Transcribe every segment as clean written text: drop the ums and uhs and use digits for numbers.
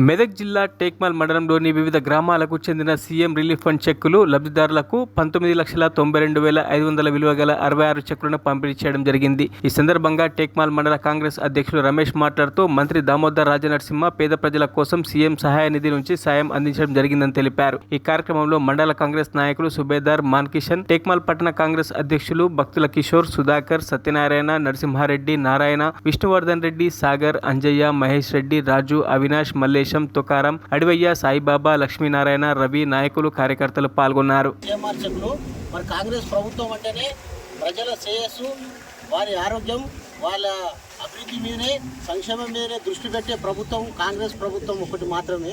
మెదక్ జిల్లా టేక్మాల్ మండలంలోని వివిధ గ్రామాలకు చెందిన సీఎం రిలీఫ్ ఫండ్ చెక్కులు లబ్ధిదారులకు 19,92,500 విలువ గల 66 చెక్కులను పంపిణీ చేయడం జరిగింది. ఈ సందర్భంగా టేక్మాల్ మండల కాంగ్రెస్ అధ్యక్షులు రమేష్ మాట్లాడుతూ మంత్రి దామోదర్ రాజనరసింహ పేద ప్రజల కోసం సీఎం సహాయ నిధి నుంచి సాయం అందించడం జరిగిందని తెలిపారు. ఈ కార్యక్రమంలో మండల కాంగ్రెస్ నాయకులు సుబేదార్, మాన్కిషన్, టేక్మాల్ పట్టణ కాంగ్రెస్ అధ్యక్షులు భక్తుల కిషోర్, సుధాకర్, సత్యనారాయణ, నరసింహారెడ్డి, నారాయణ, విష్ణువర్ధన్ రెడ్డి, సాగర్, అంజయ్య, మహేష్ రెడ్డి, రాజు, అవినాష్, మల్లేశం, తుకారం, అడివయ్య, సాయిబాబా, లక్ష్మీనారాయణ, రవి, నాయకులు, కార్యకర్తలు పాల్గొన్నారు. మరి కాంగ్రెస్ ప్రభుత్వం అంటేనే ప్రజల శ్రేయస్సు, వారి ఆరోగ్యం, వాళ్ళ అభివృద్ధి మీదనే, సంక్షేమం మీదనే దృష్టి పెట్టే ప్రభుత్వం కాంగ్రెస్ ప్రభుత్వం ఒకటి మాత్రమే.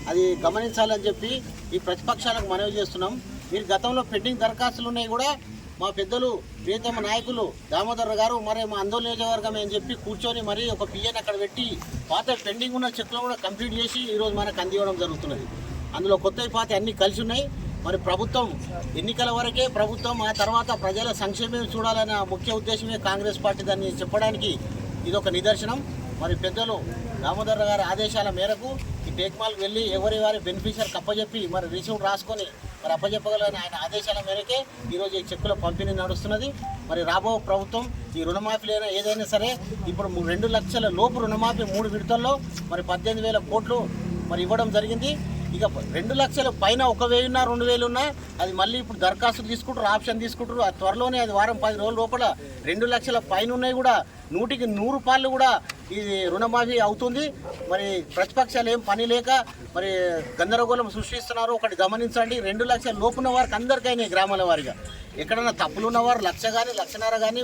అది గమనించాలని చెప్పి ఈ ప్రతిపక్షాలకు మనవి చేస్తున్నాం. మీరు గతంలో పెండింగ్ దరఖాస్తులు ఉన్నాయి కూడా మా పెద్దలు ప్రియతమ నాయకులు దామోదర్ గారు మరి మా ఆందోళన నియోజకవర్గం అని చెప్పి కూర్చొని మరి ఒక పిఎన్ అక్కడ పెట్టి పాత పెండింగ్ ఉన్న చెక్కులు కూడా కంప్లీట్ చేసి ఈరోజు మనకు అందివ్వడం జరుగుతున్నది. అందులో కొత్త పాత అన్నీ కలిసి ఉన్నాయి. మరి ప్రభుత్వం ఎన్నికల వరకే ప్రభుత్వం, ఆ తర్వాత ప్రజల సంక్షేమం చూడాలన్న ముఖ్య ఉద్దేశమే కాంగ్రెస్ పార్టీ దాన్ని చెప్పడానికి ఇదొక నిదర్శనం. మరి పెద్దలు దామోదర్ గారి ఆదేశాల మేరకు ఈ టేక్మాల్కి వెళ్ళి ఎవరి వారి బెనిఫిషియర్కి అప్పచెప్పి మరి రిసీవ్ట్ రాసుకొని మరి అప్పచెప్పగలని ఆయన ఆదేశాల మేరకే ఈరోజు ఈ చెక్కుల పంపిణీ నడుస్తున్నది. మరి రాబో ప్రభుత్వం ఈ రుణమాఫీలైనా ఏదైనా సరే ఇప్పుడు 2 లక్షల లోపు రుణమాఫీ 3 విడతల్లో మరి 18,000 కోట్లు మరి ఇవ్వడం జరిగింది. ఇక 2 లక్షల పైన 1,000 ఉన్నా 2,000 ఉన్నా అది మళ్ళీ ఇప్పుడు దరఖాస్తు తీసుకుంటారు, ఆప్షన్ తీసుకుంటారు. అది త్వరలోనే అది వారం 10 రోజుల లోపల 2 లక్షల పైన ఉన్నాయి కూడా 100కి 100 రూపాయలు కూడా ఇది రుణమాఫీ అవుతుంది. మరి ప్రతిపక్షాలు ఏం పని లేక మరి గందరగోళం సృష్టిస్తున్నారు. ఒకటి గమనించండి, 2 లక్షల లోపున్న వారికి అందరికైనా గ్రామాల వారిగా ఎక్కడైనా తప్పులు ఉన్నవారు 1,00,000 కానీ 1,50,000 కానీ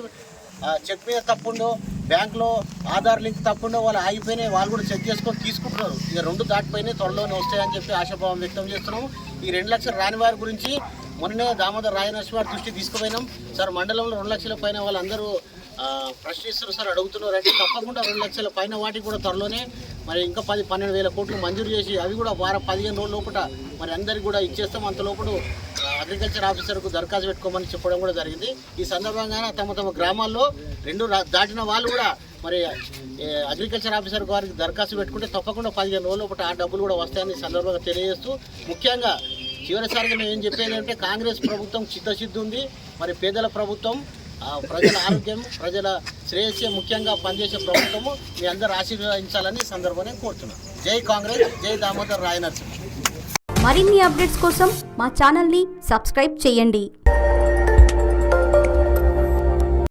చెక్ మీద తప్పుండో, బ్యాంకులో ఆధార్ లింక్ తప్పుండో వాళ్ళు ఆగిపోయినాయి, వాళ్ళు కూడా చెక్ చేసుకొని తీసుకుంటున్నారు. ఇక 2 దాటిపోయినాయి, త్వరలోనే వస్తాయని చెప్పి ఆశాభావం వ్యక్తం చేస్తున్నాము. ఈ 2 లక్షలు రాని వారి గురించి మొన్ననే దామోదర్ రాజనరసింహ దృష్టి తీసుకుపోయినాం. సార్ మండలంలో 2 లక్షల పైన వాళ్ళందరూ ప్రశ్నిస్తారు సార్, అడుగుతున్నారు అంటే తప్పకుండా 2 లక్షల పైన వాటికి కూడా త్వరలోనే మరి ఇంకా 10-12,000 కోట్లు మంజూరు చేసి అవి కూడా వారం 15 రోజుల లోపల మరి అందరికి కూడా ఇచ్చేస్తాం. అంత లోపల అగ్రికల్చర్ ఆఫీసర్కు దరఖాస్తు పెట్టుకోమని చెప్పడం కూడా జరిగింది. ఈ సందర్భంగా తమ గ్రామాల్లో 2 దాటిన వాళ్ళు కూడా మరి అగ్రికల్చర్ ఆఫీసర్ వారికి దరఖాస్తు పెట్టుకుంటే తప్పకుండా 15 రోజుల లోపల ఆ డబ్బులు కూడా వస్తాయని సందర్భంగా తెలియజేస్తూ, ముఖ్యంగా చివరిసారిగా మేము ఏం చెప్పేది అంటే కాంగ్రెస్ ప్రభుత్వం చిత్తశుద్ధి ఉంది. మరి పేదల ప్రభుత్వం, ప్రజల ఆరోగ్యం, ప్రజల శ్రేయస్సే ముఖ్యంగా పనిచేసే ప్రభుత్వము మీ అందరూ ఆశీర్వదించాలని సందర్భంగా కోరుతున్నాను. జై కాంగ్రెస్, జై దామోదర్ రాజనరసింహ. మరిన్ని అప్డేట్స్ కోసం మా ఛానల్ని సబ్స్క్రైబ్ చేయండి.